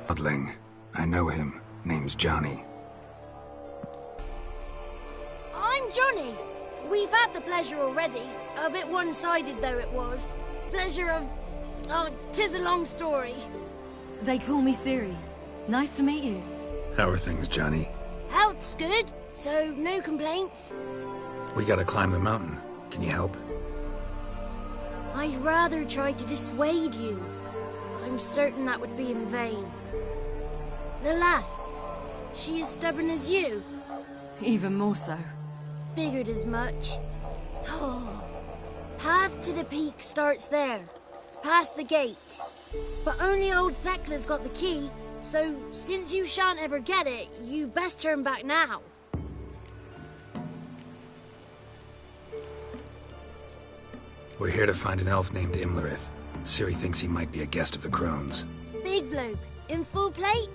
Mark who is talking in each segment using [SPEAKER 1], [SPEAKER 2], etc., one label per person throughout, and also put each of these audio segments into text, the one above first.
[SPEAKER 1] Odling. I know him. Name's Johnny.
[SPEAKER 2] I'm Johnny. We've had the pleasure already. A bit one-sided though it was. Pleasure of... oh, 'tis a long story.
[SPEAKER 3] They call me Siri. Nice to meet you.
[SPEAKER 1] How are things, Johnny?
[SPEAKER 2] Health's good, so no complaints.
[SPEAKER 1] We gotta climb the mountain. Can you help?
[SPEAKER 2] I'd rather try to dissuade you. I'm certain that would be in vain. The lass, she as stubborn as you?
[SPEAKER 3] Even more so.
[SPEAKER 2] Figured as much. Path to the peak starts there, past the gate. But only old Thekla's got the key, so since you shan't ever get it, you best turn back now.
[SPEAKER 1] We're here to find an elf named Imlerith. Ciri thinks he might be a guest of the Crones.
[SPEAKER 2] Big bloke, in full plate?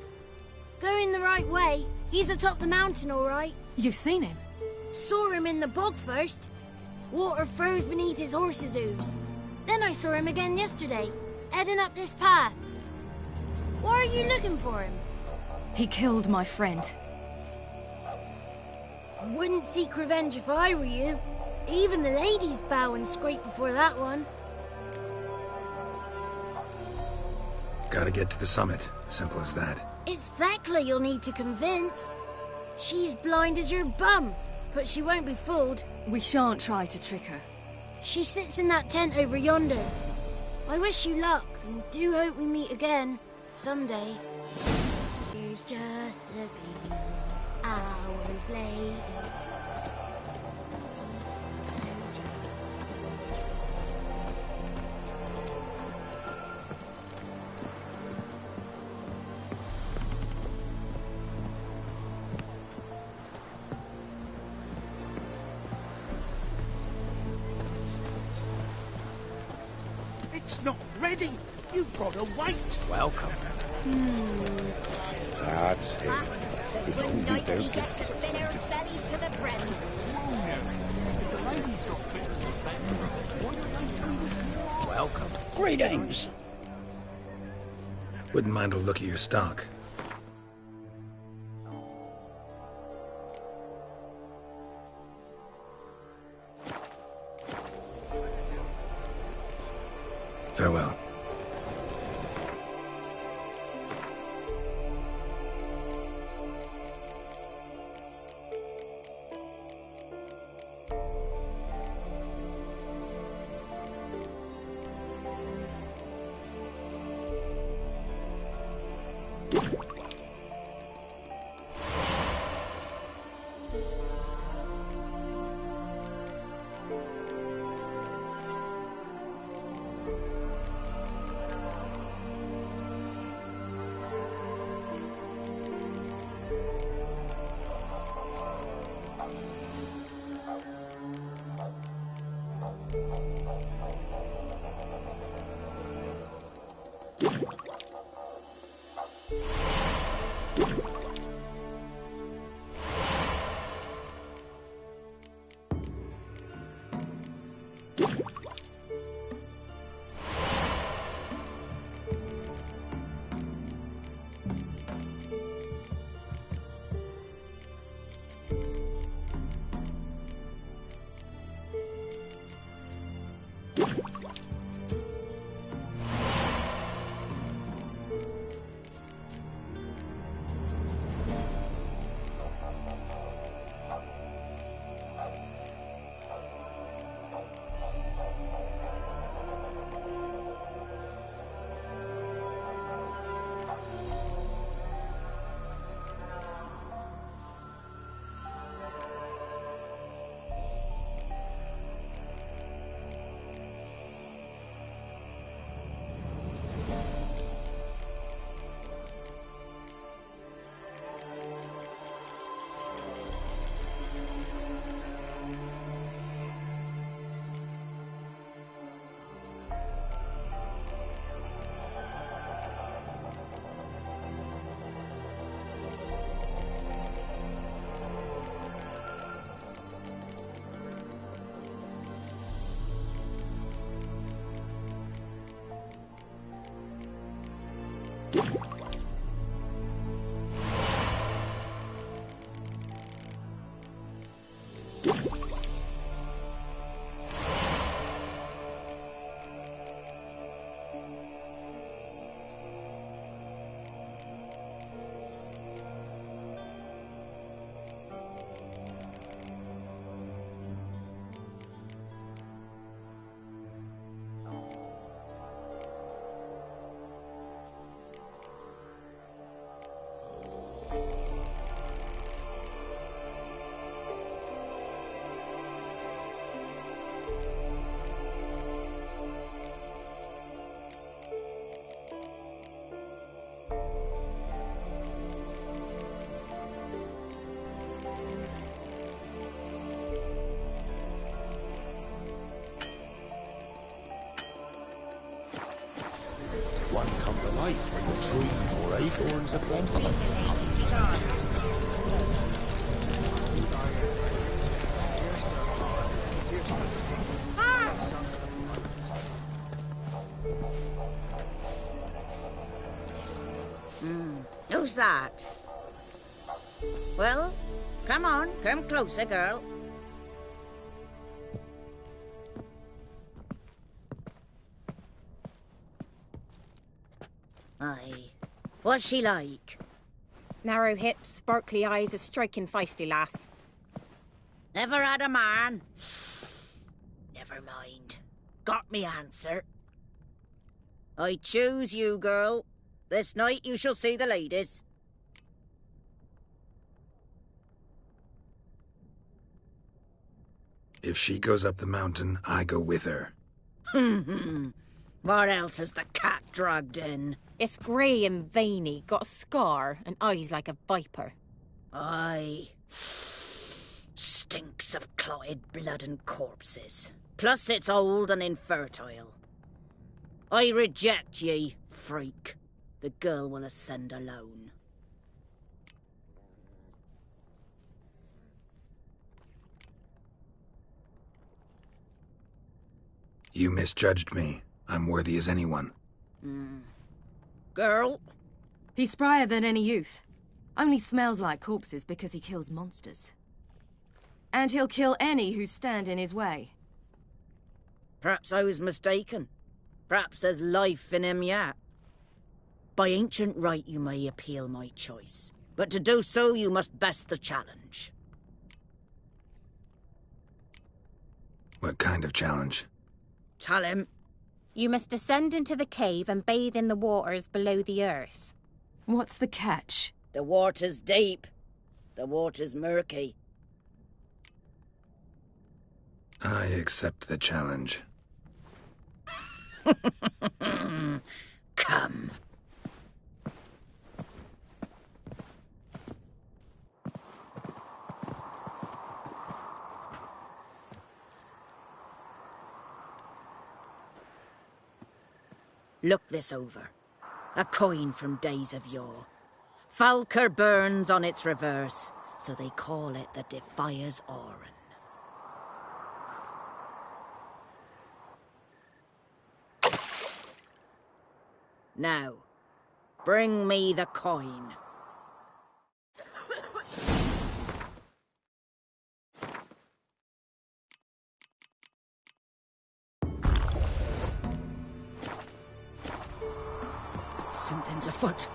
[SPEAKER 2] Going the right way. He's atop the mountain, all right.
[SPEAKER 3] You've seen him?
[SPEAKER 2] Saw him in the bog first. Water froze beneath his horse's hooves. Then I saw him again yesterday, heading up this path. Why are you looking for him?
[SPEAKER 3] He killed my friend.
[SPEAKER 2] Wouldn't seek revenge if I were you. Even the ladies bow and scrape before that one.
[SPEAKER 1] Gotta get to the summit. Simple as that.
[SPEAKER 2] It's Thekla you'll need to convince. She's blind as your bum, but she won't be fooled.
[SPEAKER 3] We shan't try to trick her.
[SPEAKER 2] She sits in that tent over yonder. I wish you luck, and do hope we meet again, someday. Here's just a few hours later.
[SPEAKER 4] It's not ready. You've got to wait.
[SPEAKER 1] Welcome.
[SPEAKER 5] That's it. If
[SPEAKER 6] One
[SPEAKER 5] only
[SPEAKER 6] night
[SPEAKER 5] they'll
[SPEAKER 6] we
[SPEAKER 5] give
[SPEAKER 6] get
[SPEAKER 5] us
[SPEAKER 6] to spin our bellies to the brim.
[SPEAKER 4] The lady's got fit for that. Why don't they do this more?
[SPEAKER 1] Welcome.
[SPEAKER 5] Greetings.
[SPEAKER 1] Wouldn't mind a look at your stock. Farewell.
[SPEAKER 5] place where the tree or acorns are plenty.
[SPEAKER 6] Who's that? Well, come on, come closer, girl. Aye. What's she like?
[SPEAKER 7] Narrow hips, sparkly eyes, a striking feisty lass.
[SPEAKER 6] Never had a man? Never mind. Got me answer. I choose you, girl. This night you shall see the ladies.
[SPEAKER 1] If she goes up the mountain, I go with her.
[SPEAKER 6] What else has the cat dragged in?
[SPEAKER 7] It's grey and veiny, got a scar, and eyes like a viper.
[SPEAKER 6] Aye. Stinks of clotted blood and corpses. Plus it's old and infertile. I reject ye, freak. The girl will ascend alone.
[SPEAKER 1] You misjudged me. I'm worthy as anyone.
[SPEAKER 6] Girl?
[SPEAKER 3] He's sprier than any youth. Only smells like corpses because he kills monsters. And he'll kill any who stand in his way.
[SPEAKER 6] Perhaps I was mistaken. Perhaps there's life in him yet. By ancient right you may appeal my choice. But to do so you must best the challenge.
[SPEAKER 1] What kind of challenge?
[SPEAKER 6] Tell him.
[SPEAKER 7] You must descend into the cave and bathe in the waters below the earth.
[SPEAKER 3] What's the catch?
[SPEAKER 6] The water's deep. The water's murky.
[SPEAKER 1] I accept the challenge.
[SPEAKER 6] Come. Look this over. A coin from days of yore. Falker burns on its reverse, so they call it the Defier's Oran. Now, bring me the coin. Something's afoot.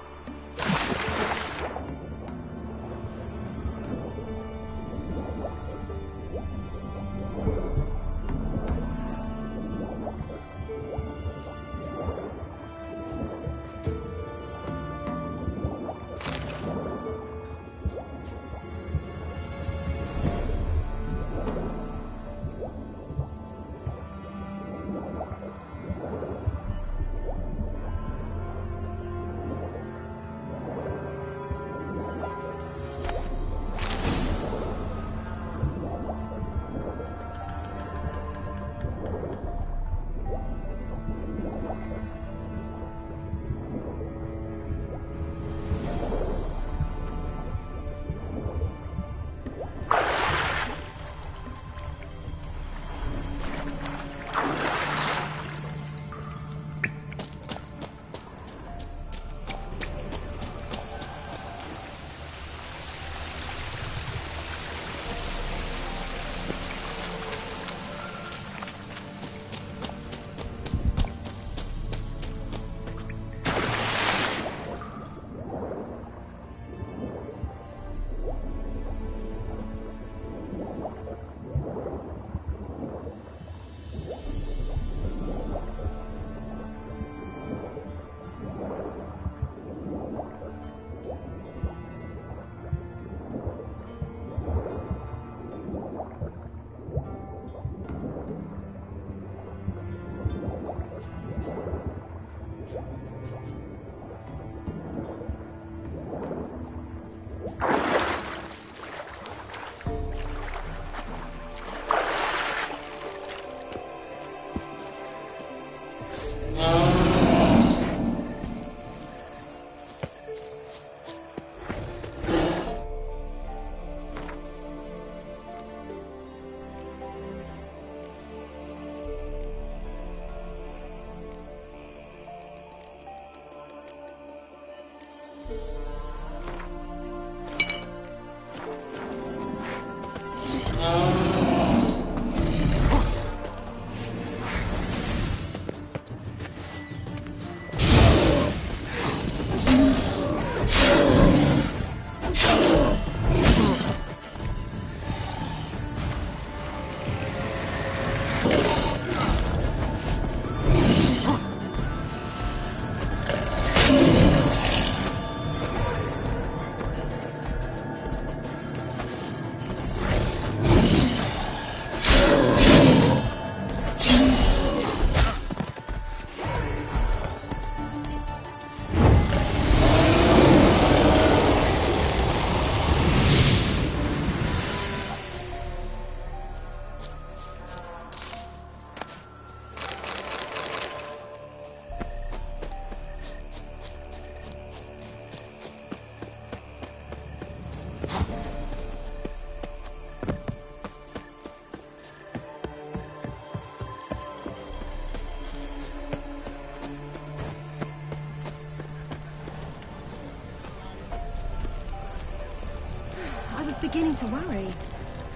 [SPEAKER 3] beginning to worry.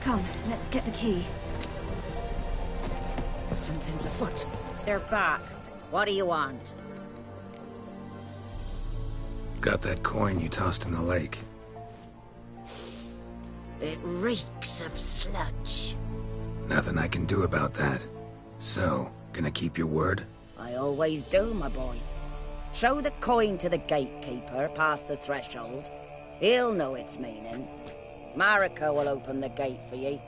[SPEAKER 3] Come, let's get the key.
[SPEAKER 6] Something's afoot. They're back. What do you want?
[SPEAKER 1] Got that coin you tossed in the lake.
[SPEAKER 6] It reeks of sludge.
[SPEAKER 1] Nothing I can do about that. So, gonna keep your word?
[SPEAKER 6] I always do, my boy. Show the coin to the gatekeeper past the threshold. He'll know its meaning. Marika will open the gate for ye.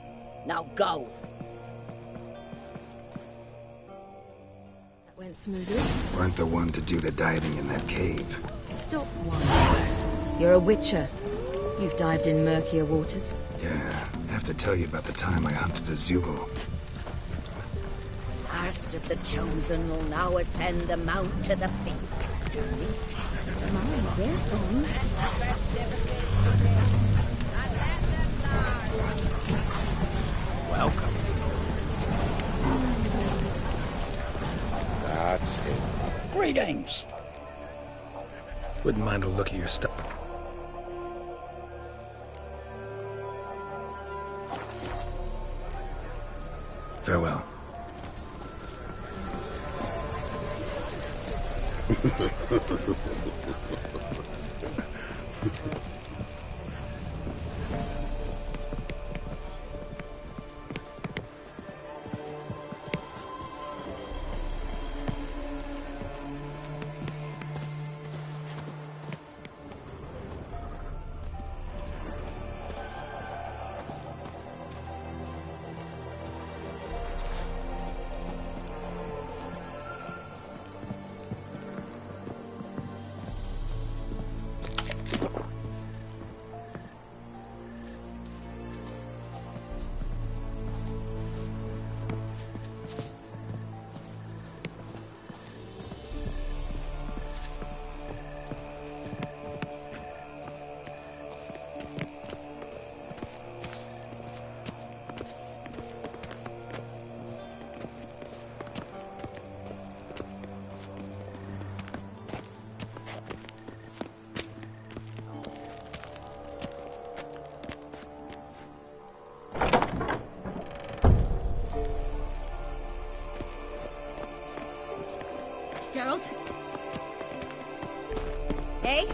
[SPEAKER 6] Now go.
[SPEAKER 3] That went smoothly.
[SPEAKER 1] Weren't the one to do the diving in that cave.
[SPEAKER 3] Stop one. You're a witcher. You've dived in murkier waters.
[SPEAKER 1] Yeah, have to tell you about the time I hunted a Zubul.
[SPEAKER 6] Last of the chosen will now ascend the mount to the peak to meet.
[SPEAKER 3] My, they're fun.
[SPEAKER 5] Welcome. That's it.
[SPEAKER 8] Greetings.
[SPEAKER 1] Wouldn't mind a look at your stuff. Farewell.
[SPEAKER 3] Geralt?
[SPEAKER 7] Eh?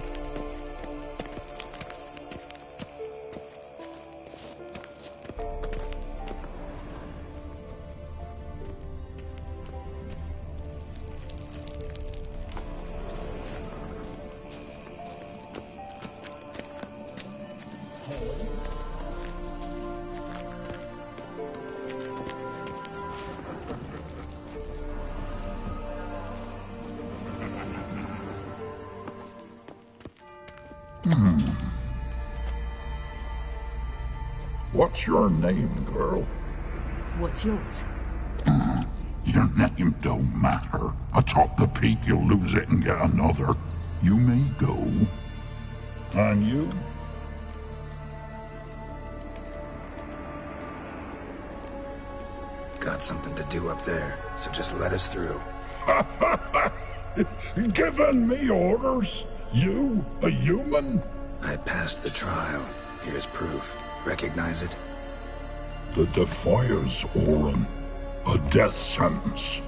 [SPEAKER 9] What's your name, girl?
[SPEAKER 3] What's yours?
[SPEAKER 9] Your name don't matter. Atop the peak, you'll lose it and get another. You may go. And you?
[SPEAKER 1] Got something to do up there, so just let us through.
[SPEAKER 9] Giving me orders? You, a human?
[SPEAKER 1] I passed the trial. Here's proof. Recognize it?
[SPEAKER 9] The Defier's Orin. A death sentence.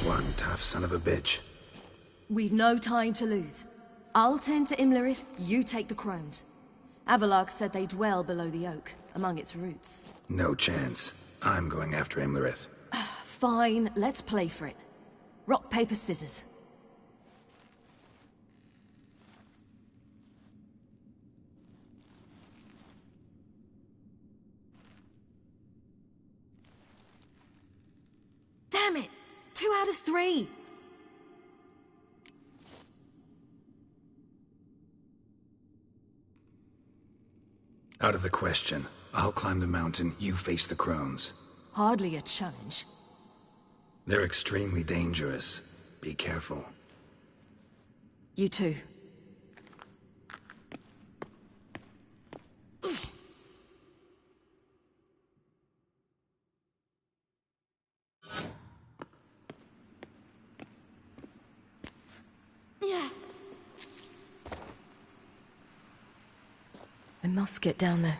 [SPEAKER 1] One tough son of a bitch.
[SPEAKER 3] We've no time to lose. I'll tend to Imlerith, you take the crones. Avalark said they dwell below the oak, among its roots.
[SPEAKER 1] No chance. I'm going after Imlerith.
[SPEAKER 3] Fine, let's play for it. Rock, paper, scissors. Damn it! 2 out of 3!
[SPEAKER 1] Out of the question. I'll climb the mountain, you face the crones.
[SPEAKER 3] Hardly a challenge.
[SPEAKER 1] They're extremely dangerous. Be careful.
[SPEAKER 3] You too. I must get down there.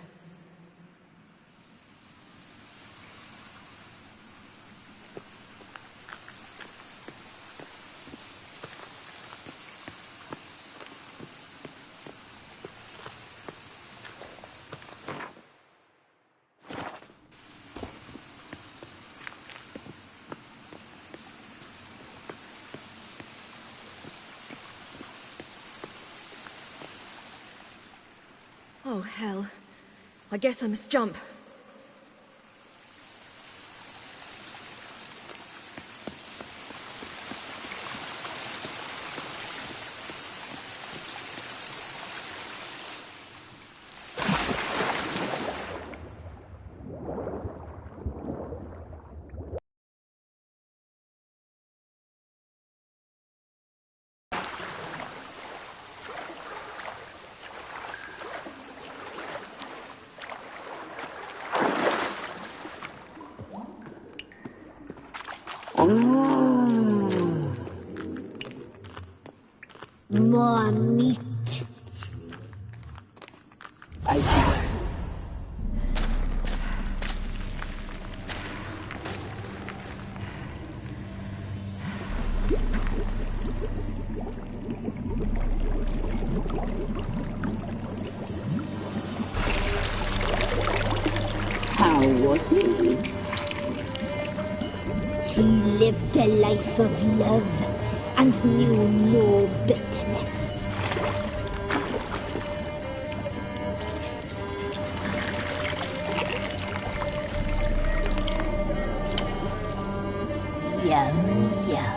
[SPEAKER 3] Oh, hell. I guess I must jump.
[SPEAKER 2] More meat.
[SPEAKER 5] I see. How was he?
[SPEAKER 2] He lived a life of love and knew no bitterness. Yum, yum.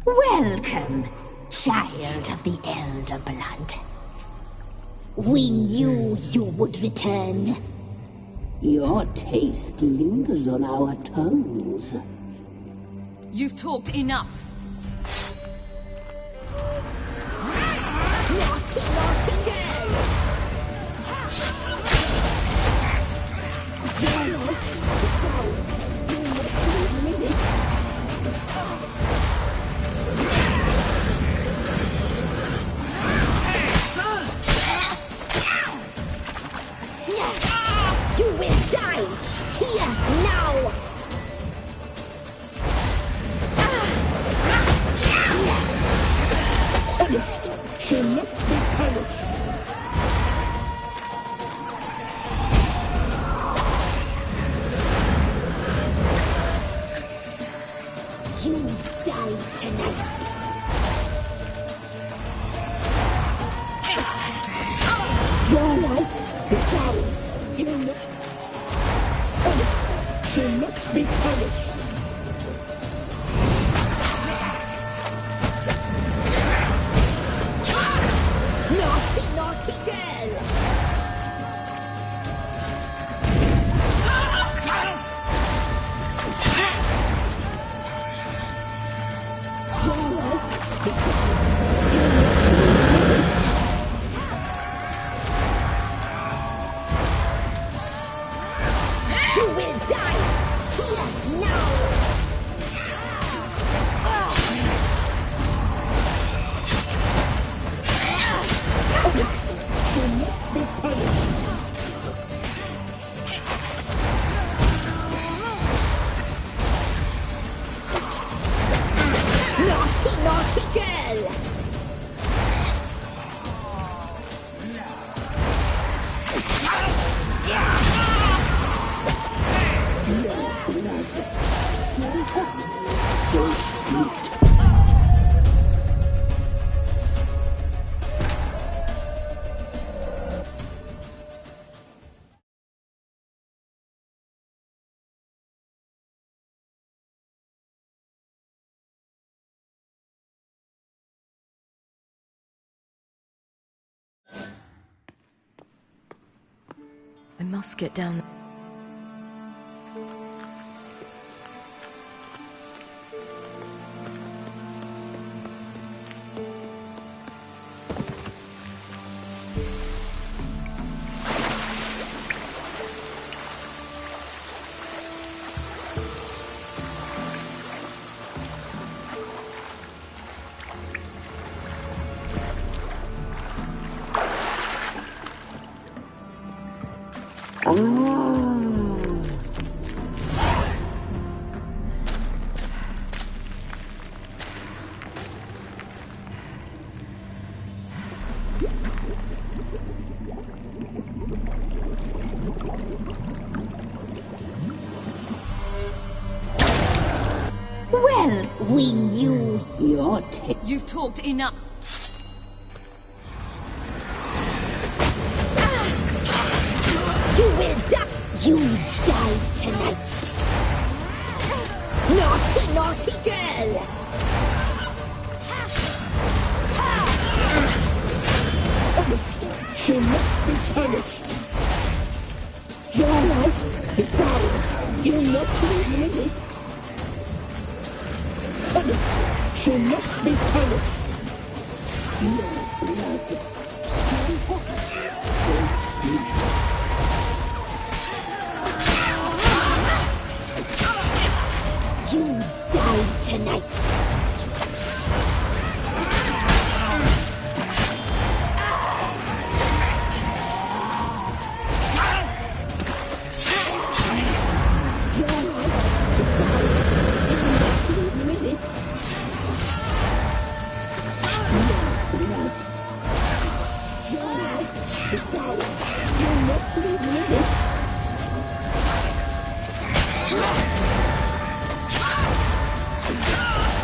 [SPEAKER 2] Welcome, child of the Elder Blood. We knew you would return.
[SPEAKER 5] Your taste lingers on our tongues.
[SPEAKER 3] You've talked enough.
[SPEAKER 2] Naughty, naughty girl! You will die here now!
[SPEAKER 5] She must be punished.
[SPEAKER 2] You die tonight.
[SPEAKER 5] Your life decides in the... She must be punished.
[SPEAKER 2] Naughty, naughty girl! You will die here now!
[SPEAKER 3] must get down.
[SPEAKER 8] Well, we knew your tale.
[SPEAKER 3] You've talked enough.
[SPEAKER 8] You will die. You die tonight. Naughty, naughty girl. She must be punished. Your life is ours. You must live with it. She must be punished. Your blood. You die tonight.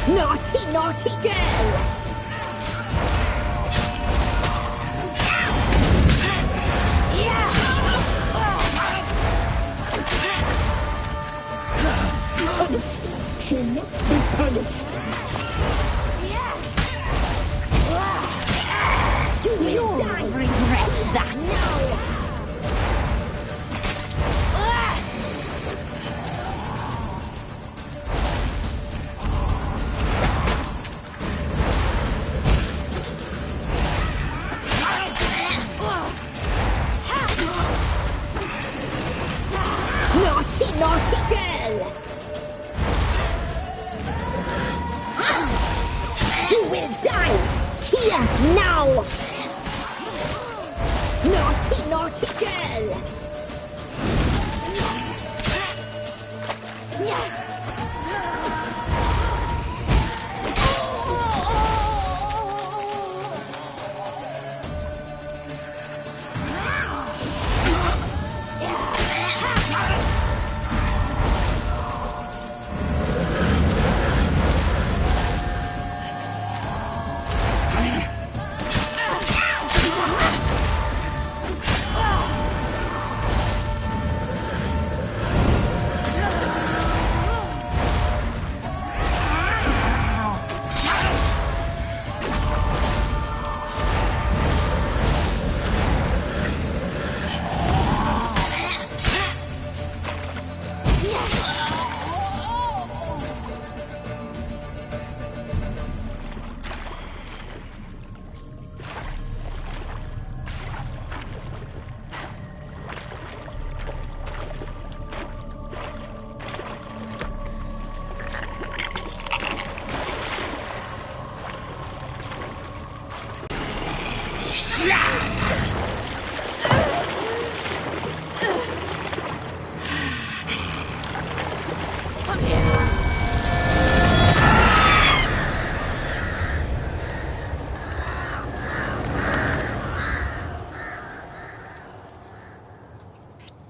[SPEAKER 8] Naughty, naughty girl! She must be punished. You will regret that. No! Naughty, naughty girl! You will die here now! Naughty, naughty girl!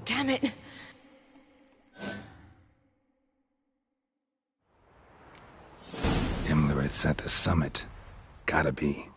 [SPEAKER 3] Damn it!
[SPEAKER 1] Imlerith's at the summit. Gotta be.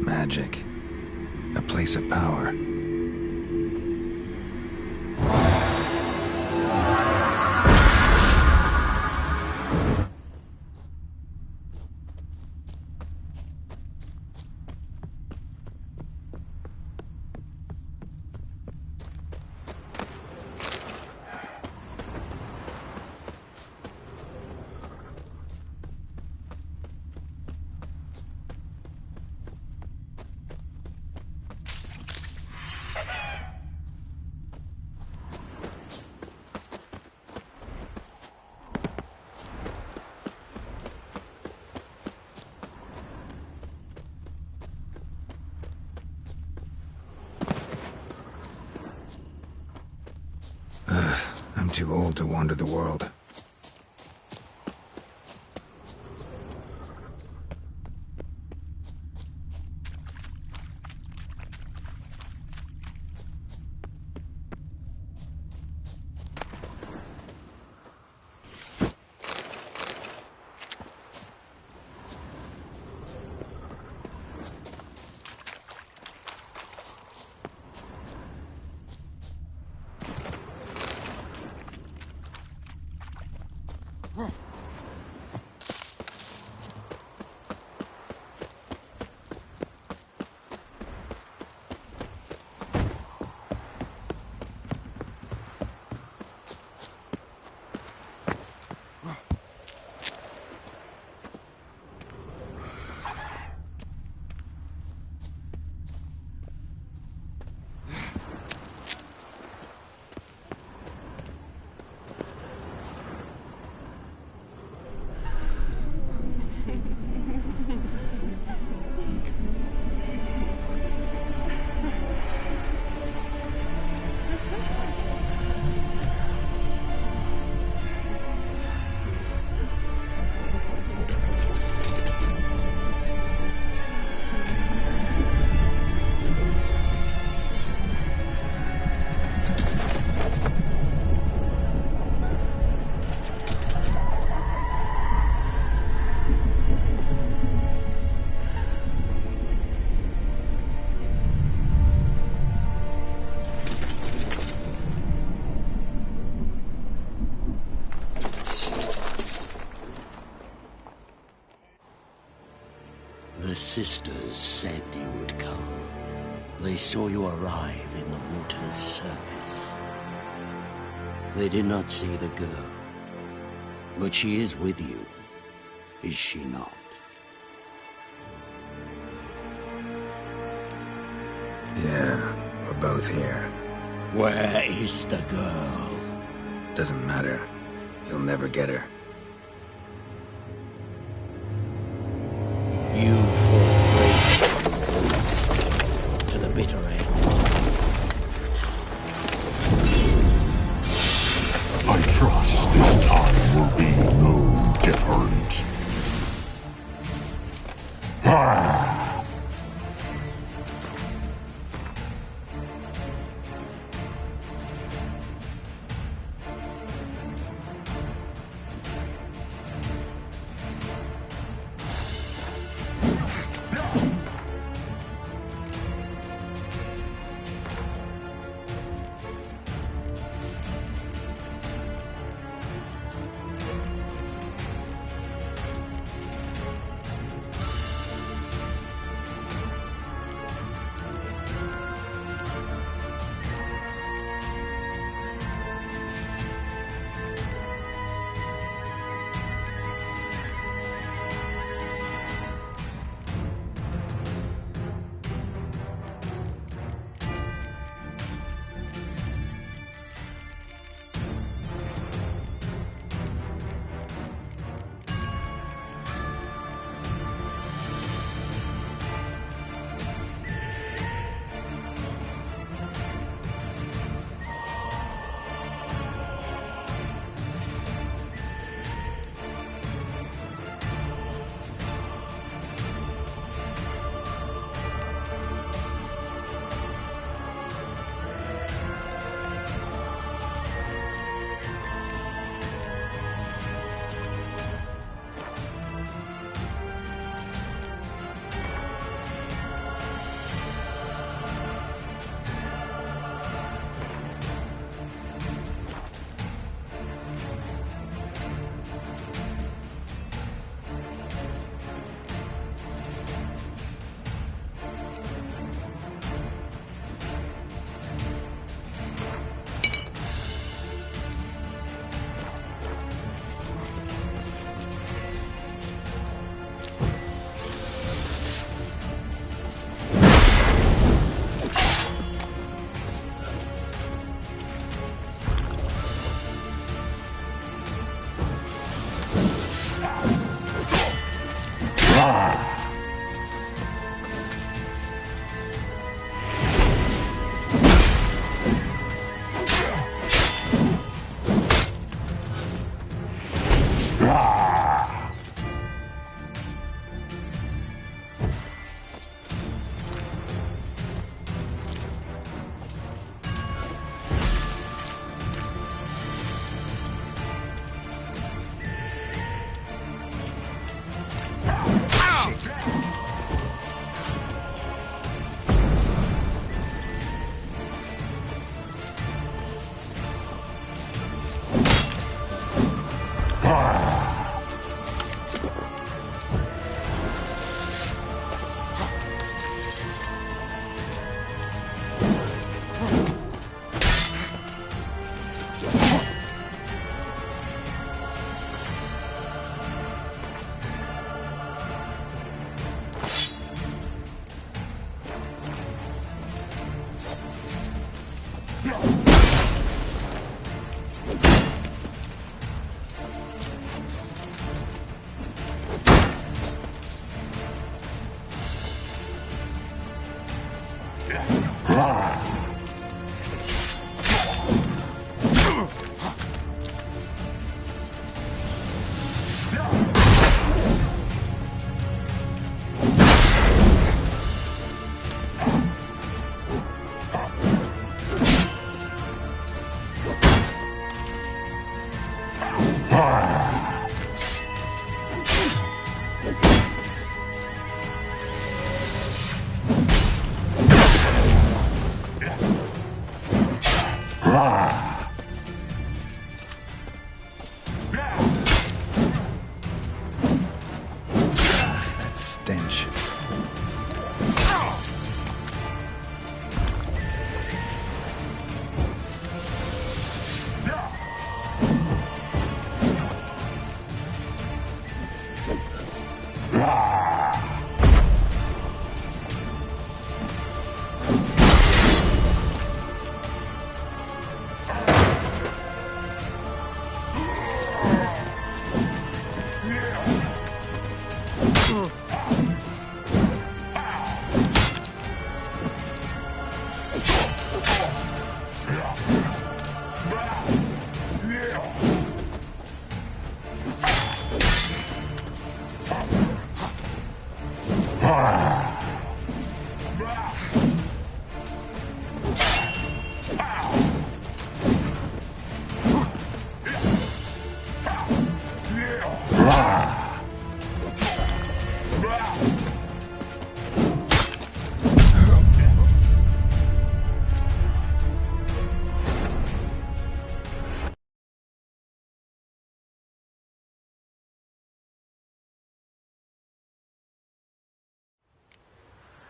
[SPEAKER 1] Magic. A place of power. I'm too old to wander the world.
[SPEAKER 10] The sisters said you would come. They saw you arrive in the water's surface. They did not see the girl. But she is with you, is she not?
[SPEAKER 1] Yeah, we're both here.
[SPEAKER 10] Where is the girl?
[SPEAKER 1] Doesn't matter. You'll never get her.
[SPEAKER 10] You fought bravely to the bitter end.
[SPEAKER 9] I trust this time will be no different. Ah!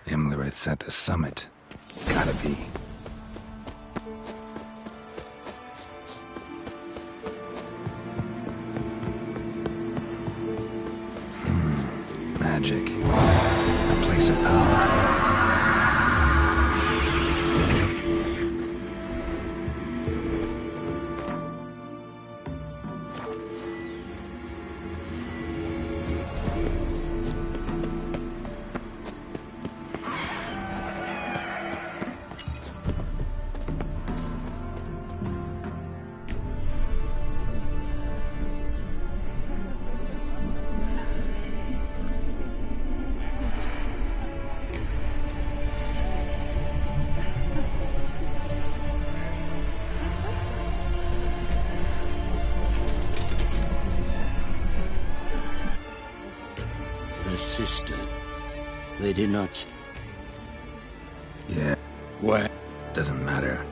[SPEAKER 1] Imlerith's at the summit. Gotta be. Magic. A place of power.
[SPEAKER 10] The sister. They did not...
[SPEAKER 1] Yeah.
[SPEAKER 10] Where?
[SPEAKER 1] Doesn't matter.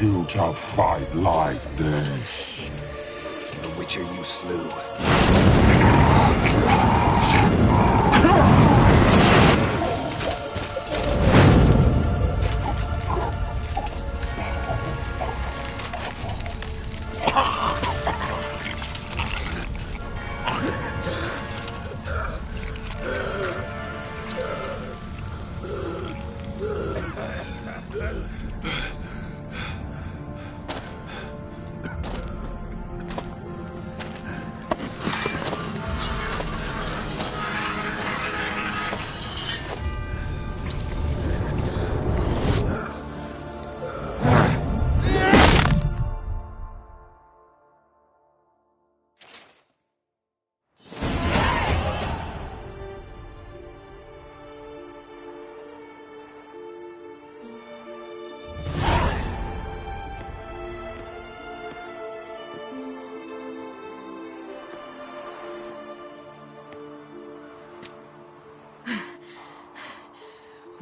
[SPEAKER 9] You to fight like this?
[SPEAKER 1] The Witcher you slew.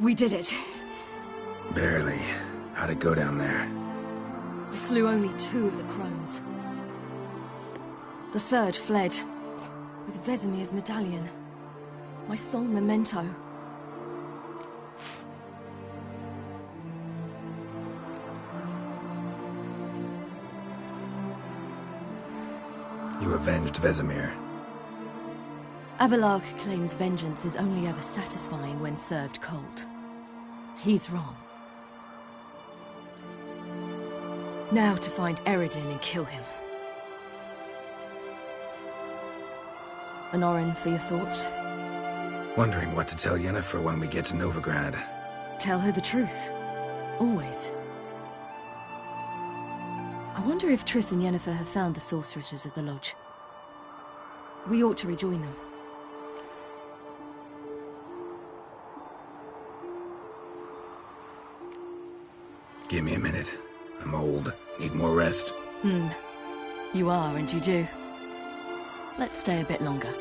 [SPEAKER 3] We did it.
[SPEAKER 1] Barely. How'd it go down there?
[SPEAKER 3] We slew only 2 of the crones. The 3rd fled, with Vesemir's medallion. My sole memento.
[SPEAKER 1] You avenged Vesemir.
[SPEAKER 3] Avalark claims vengeance is only ever satisfying when served cold. He's wrong. Now to find Eredin and kill him. Honorin, for your thoughts?
[SPEAKER 1] Wondering what to tell Yennefer when we get to Novigrad.
[SPEAKER 3] Tell her the truth. Always. I wonder if Triss and Yennefer have found the sorceresses at the lodge. We ought to rejoin them.
[SPEAKER 1] Give me a minute. I'm old. Need more rest.
[SPEAKER 3] You are, and you do. Let's stay a bit longer.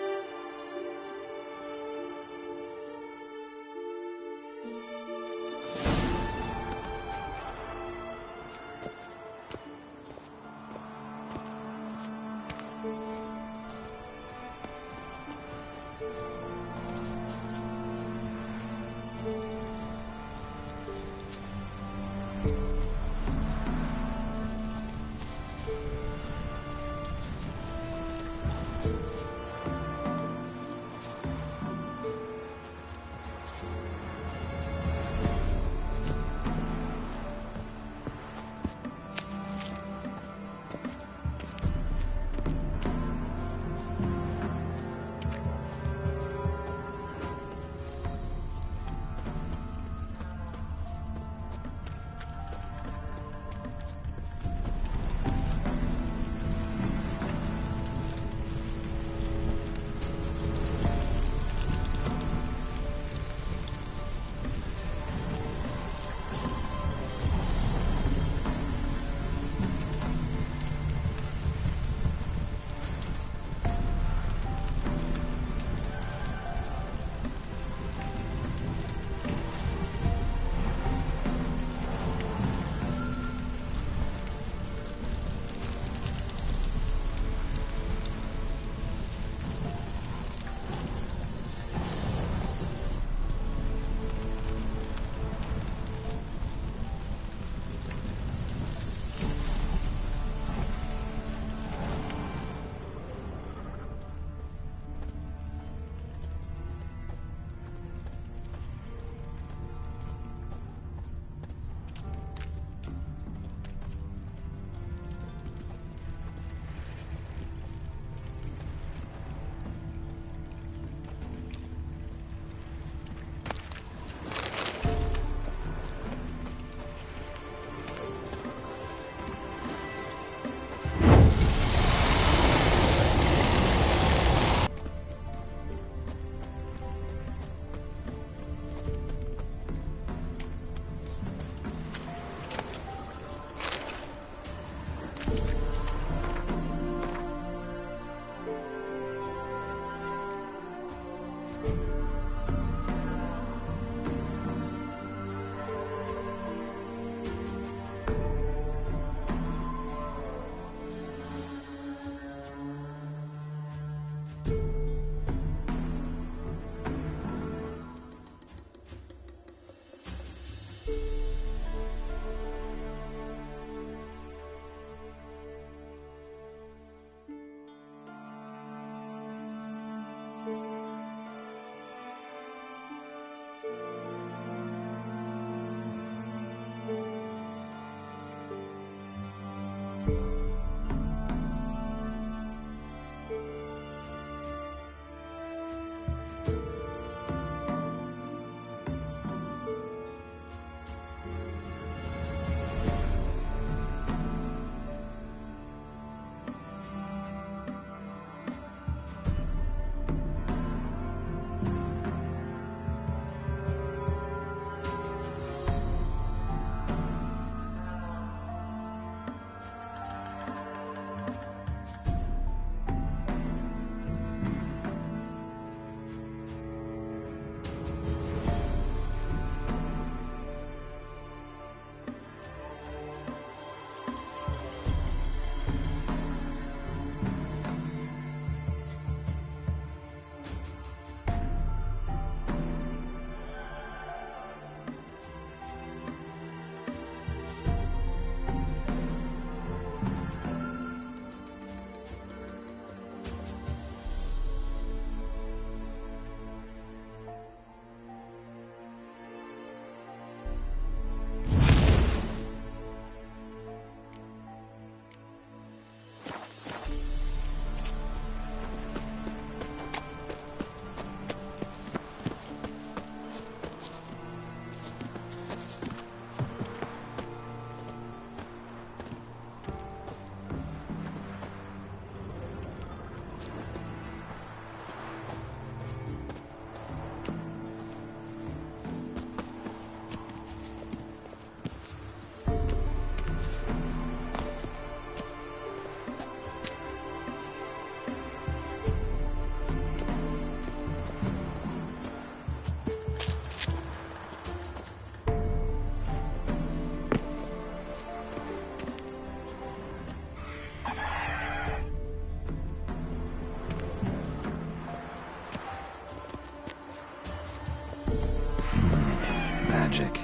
[SPEAKER 1] Magic.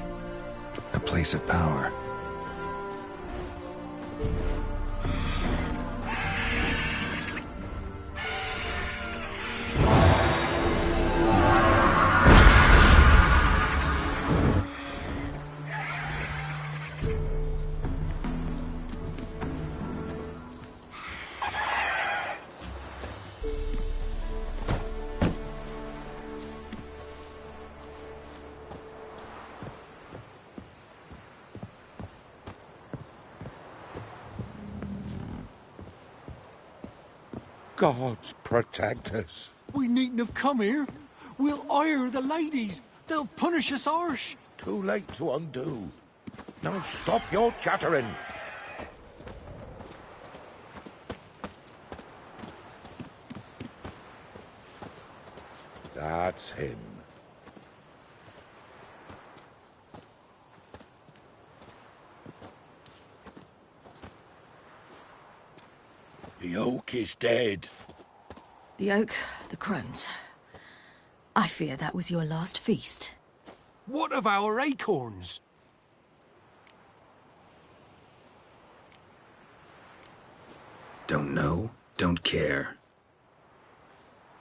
[SPEAKER 1] A place of power.
[SPEAKER 5] Gods protect us.
[SPEAKER 4] We needn't have come here. We'll ire the ladies. They'll punish us harsh.
[SPEAKER 5] Too late to undo. Now stop your chattering. That's him. The oak is dead.
[SPEAKER 3] The oak, the crones. I fear that was your last feast.
[SPEAKER 4] What of our acorns?
[SPEAKER 1] Don't know, don't care.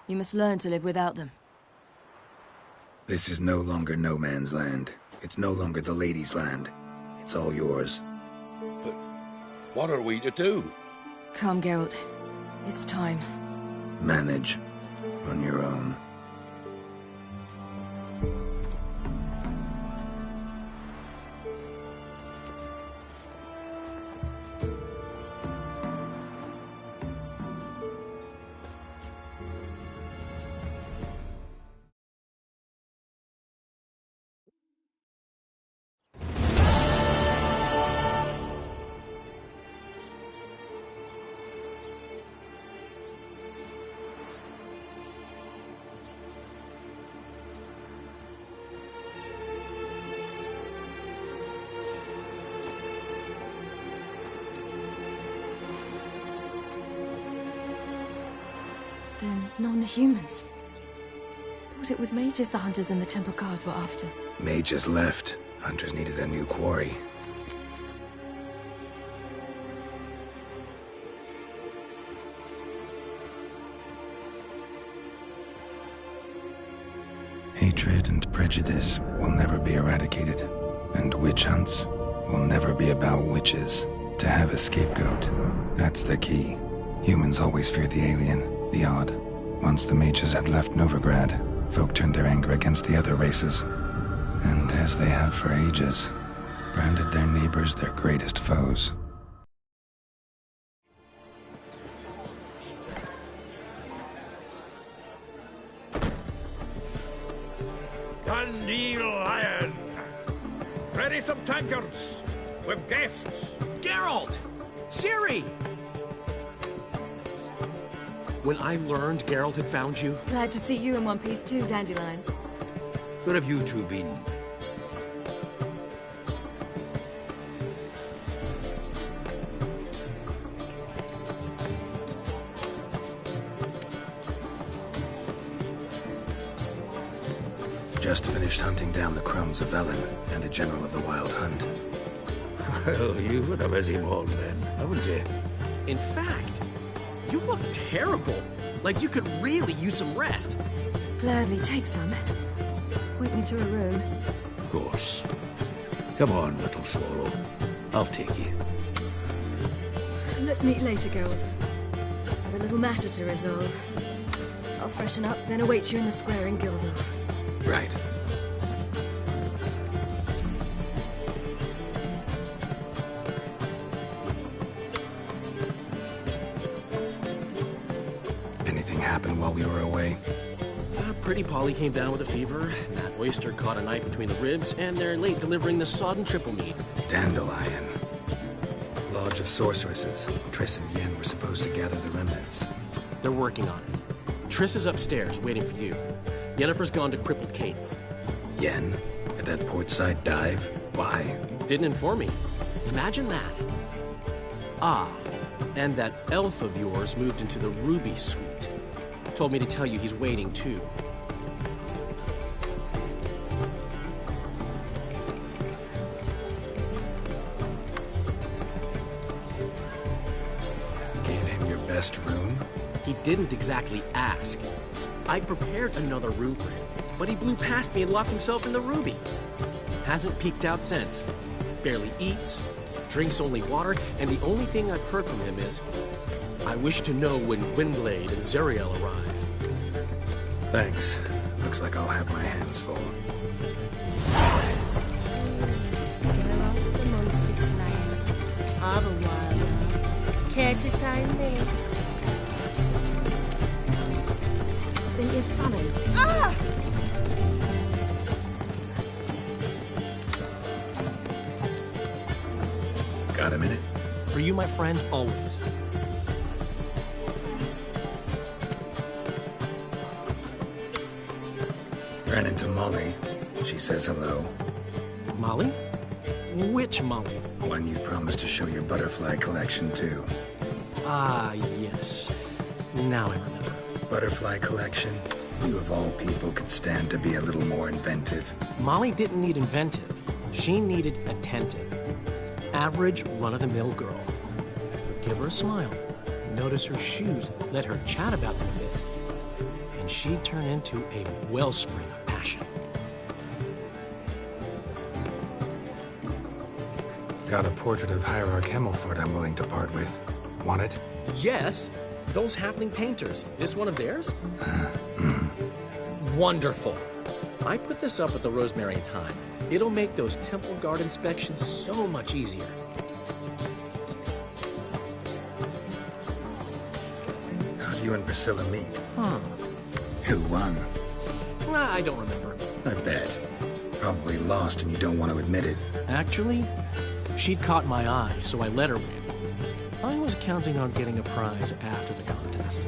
[SPEAKER 3] You must learn to live without them.
[SPEAKER 1] This is no longer no man's land. It's no longer the lady's land. It's all yours.
[SPEAKER 5] But what are we to do?
[SPEAKER 3] Come, Geralt. It's time.
[SPEAKER 1] Manage. On your own.
[SPEAKER 3] Non-humans. Thought it was mages the hunters and the temple guard were after.
[SPEAKER 1] Mages left. Hunters needed a new quarry. Hatred and prejudice will never be eradicated, and witch hunts will never be about witches. To have a scapegoat, that's the key. Humans always fear the alien, the odd. Once the mages had left Novigrad, folk turned their anger against the other races, and as they have for ages, branded their neighbors their greatest foes.
[SPEAKER 11] Dandelion! Ready some tankards! With guests!
[SPEAKER 4] Geralt! Ciri! When I learned Geralt had found you...
[SPEAKER 3] Glad to see you in one piece too, Dandelion.
[SPEAKER 11] Where have you two been?
[SPEAKER 1] Just finished hunting down the crones of Velen and a general of the Wild Hunt.
[SPEAKER 11] Well, you've had a busy morning then, haven't you?
[SPEAKER 4] In fact, you look terrible. Like you could really use some rest.
[SPEAKER 3] Gladly take some. Point me to a room.
[SPEAKER 11] Of course. Come on, little swallow. I'll take you.
[SPEAKER 3] Let's meet later, Geralt. I've a little matter to resolve. I'll freshen up, then await you in the square in Gildorf.
[SPEAKER 1] Right. Anything happened while we were away?
[SPEAKER 4] Pretty Polly came down with a fever. Matt Oyster caught a knife between the ribs, and they're late delivering the sodden triple meat.
[SPEAKER 1] Dandelion. Lodge of Sorceresses. Triss and Yen were supposed to gather the remnants.
[SPEAKER 4] They're working on it. Triss is upstairs, waiting for you. Yennefer's gone to crippled Kate's.
[SPEAKER 1] Yen? At that portside dive? Why?
[SPEAKER 4] Didn't inform me. Imagine that. Ah, and that elf of yours moved into the Ruby Suite. Told me to tell you he's waiting too.
[SPEAKER 1] Gave him your best room?
[SPEAKER 4] He didn't exactly ask. I prepared another room for him, but he blew past me and locked himself in the Ruby. Hasn't peeked out since. Barely eats, drinks only water, and the only thing I've heard from him is, I wish to know when Gwynblade and Zariel arrive.
[SPEAKER 1] Thanks. Looks like I'll have my hands full.
[SPEAKER 2] Geralt the monster slayer. Otherwise, care to time me? I think you're funny. Ah!
[SPEAKER 1] Got a minute?
[SPEAKER 4] For you, my friend, always.
[SPEAKER 1] Ran into Molly. She says hello.
[SPEAKER 4] Molly? Which Molly?
[SPEAKER 1] One you promised to show your butterfly collection to.
[SPEAKER 4] Ah, yes. Now I remember.
[SPEAKER 1] Butterfly collection? You of all people could stand to be a little more inventive.
[SPEAKER 4] Molly didn't need inventive. She needed attentive. Average, run-of-the-mill girl. Give her a smile. Notice her shoes. Let her chat about them a bit. And she'd turn into a wellspring of passion.
[SPEAKER 1] Got a portrait of Hierarch Himmelfort I'm willing to part with. Want it?
[SPEAKER 4] Yes! Those halfling painters. This one of theirs? Wonderful. I put this up at the Rosemary Time. It'll make those temple guard inspections so much easier.
[SPEAKER 1] How'd you and Priscilla meet?
[SPEAKER 4] Huh.
[SPEAKER 1] Who won?
[SPEAKER 4] I don't remember.
[SPEAKER 1] I bet. Probably lost and you don't want to admit it.
[SPEAKER 4] Actually, she'd caught my eye, so I let her win. I was counting on getting a prize after the contest.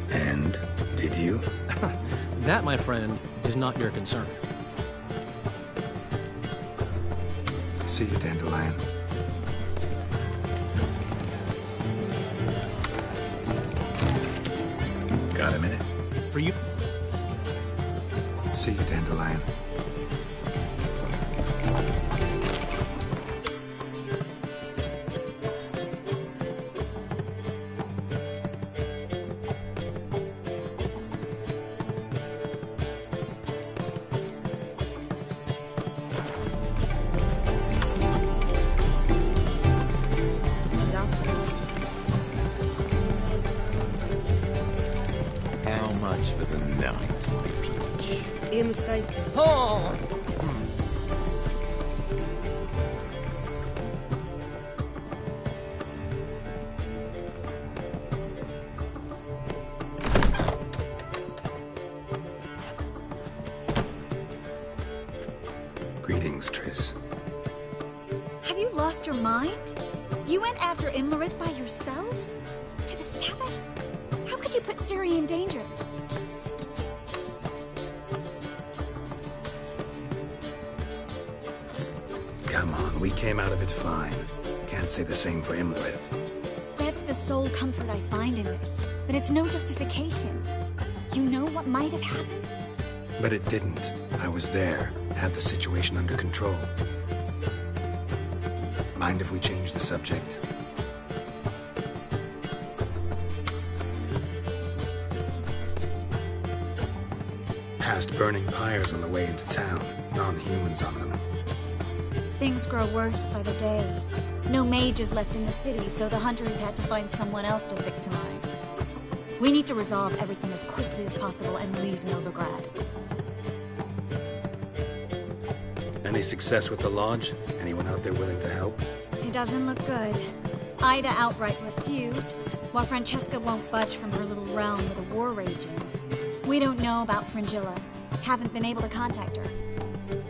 [SPEAKER 1] And did you?
[SPEAKER 4] That, my friend, is not your concern.
[SPEAKER 1] See you, Dandelion. Got a minute?
[SPEAKER 4] For you...
[SPEAKER 1] See you, Dandelion.
[SPEAKER 5] How much for the night, my peach?
[SPEAKER 6] You mistake.
[SPEAKER 3] Oh!
[SPEAKER 1] Greetings, Triss.
[SPEAKER 12] Have you lost your mind? You went after Imlerith by yourselves? To the Sabbath? How could you put Ciri in danger?
[SPEAKER 1] Come on, we came out of it fine. Can't say the same for Imlerith.
[SPEAKER 12] That's the sole comfort I find in this, but it's no justification. You know what might have happened?
[SPEAKER 1] But it didn't. I was there, had the situation under control. Mind if we change the subject? Past burning pyres on the way into town, non-humans on them.
[SPEAKER 12] Things grow worse by the day. No mages left in the city, so the hunters had to find someone else to victimize. We need to resolve everything as quickly as possible and leave Novigrad.
[SPEAKER 1] Any success with the lodge? Anyone out there willing to help?
[SPEAKER 12] It doesn't look good. Ida outright refused, while Francesca won't budge from her little realm with a war raging. We don't know about Fringilla. Haven't been able to contact her.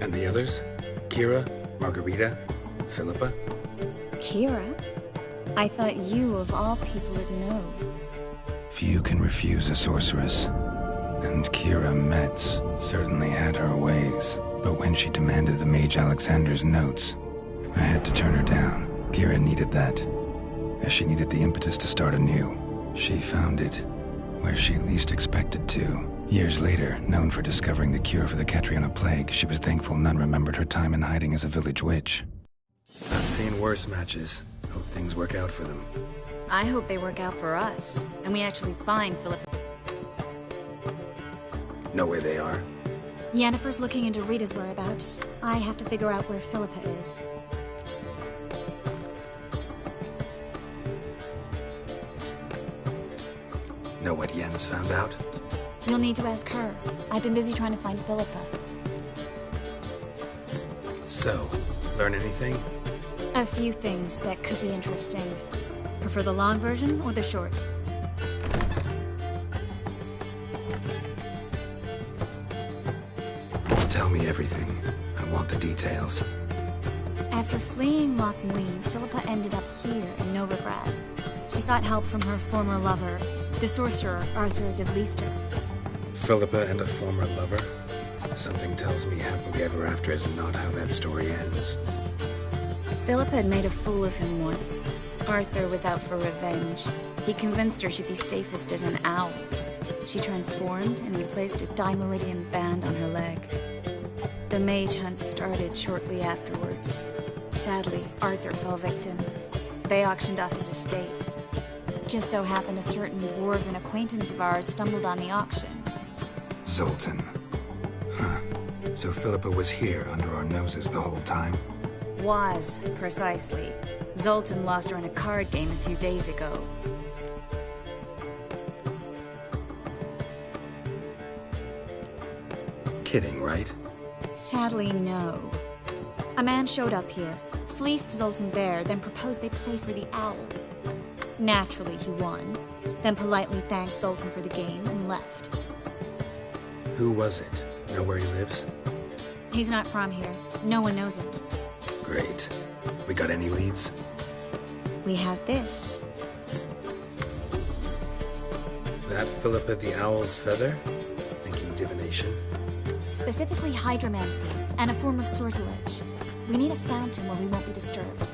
[SPEAKER 1] And the others? Kira? Margarita? Philippa?
[SPEAKER 12] Kira? I thought you, of all people, would know.
[SPEAKER 1] Few can refuse a sorceress. And Kira Metz certainly had her ways. But when she demanded the Mage Alexander's notes, I had to turn her down. Kira needed that, as she needed the impetus to start anew. She found it where she least expected to. Years later, known for discovering the cure for the Catriona plague, she was thankful none remembered her time in hiding as a village witch. I've seen worse matches. Hope things work out for them.
[SPEAKER 12] I hope they work out for us, and we actually find Philippa.
[SPEAKER 1] Know where they are?
[SPEAKER 12] Yennefer's looking into Rita's whereabouts. I have to figure out where Philippa is.
[SPEAKER 1] Know what Yen's found out?
[SPEAKER 12] You'll need to ask her. I've been busy trying to find Philippa.
[SPEAKER 1] So, learn anything?
[SPEAKER 12] A few things that could be interesting. Prefer the long version or the short?
[SPEAKER 1] Tell me everything. I want the details.
[SPEAKER 12] After fleeing Loch Muin, Philippa ended up here in Novigrad. She sought help from her former lover, the sorcerer Arthur de Vlister.
[SPEAKER 1] Philippa and a former lover? Something tells me happily ever after is not how that story ends.
[SPEAKER 12] Philippa had made a fool of him once. Arthur was out for revenge. He convinced her she'd be safest as an owl. She transformed, and he placed a Dimeridian band on her leg. The mage hunt started shortly afterwards. Sadly, Arthur fell victim. They auctioned off his estate. Just so happened a certain dwarven acquaintance of ours stumbled on the auction.
[SPEAKER 1] Zoltan. Huh. So Philippa was here under our noses the whole time?
[SPEAKER 12] Was, precisely. Zoltan lost her in a card game a few days ago.
[SPEAKER 1] Kidding, right?
[SPEAKER 12] Sadly, no. A man showed up here, fleeced Zoltan bare, then proposed they play for the owl. Naturally, he won, then politely thanked Zoltan for the game and left.
[SPEAKER 1] Who was it? Know where he lives?
[SPEAKER 12] He's not from here. No one knows him.
[SPEAKER 1] Great. We got any leads?
[SPEAKER 12] We have this.
[SPEAKER 1] That Philippa the Owl's feather? Thinking divination?
[SPEAKER 12] Specifically hydromancy, and a form of sortilege. We need a fountain where we won't be disturbed.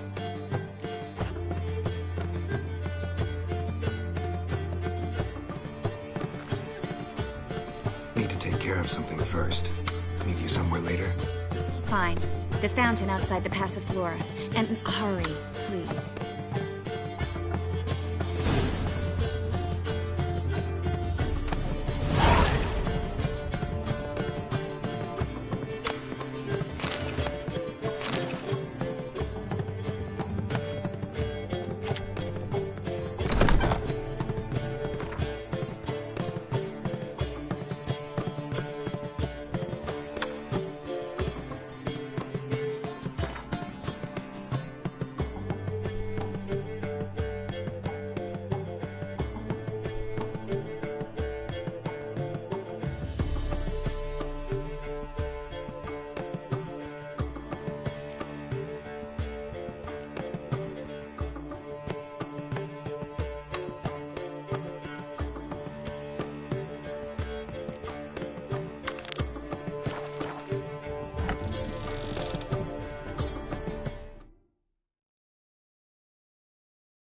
[SPEAKER 1] take care of something first. Meet you somewhere later?
[SPEAKER 12] Fine. The fountain outside the Passiflora. And hurry, please.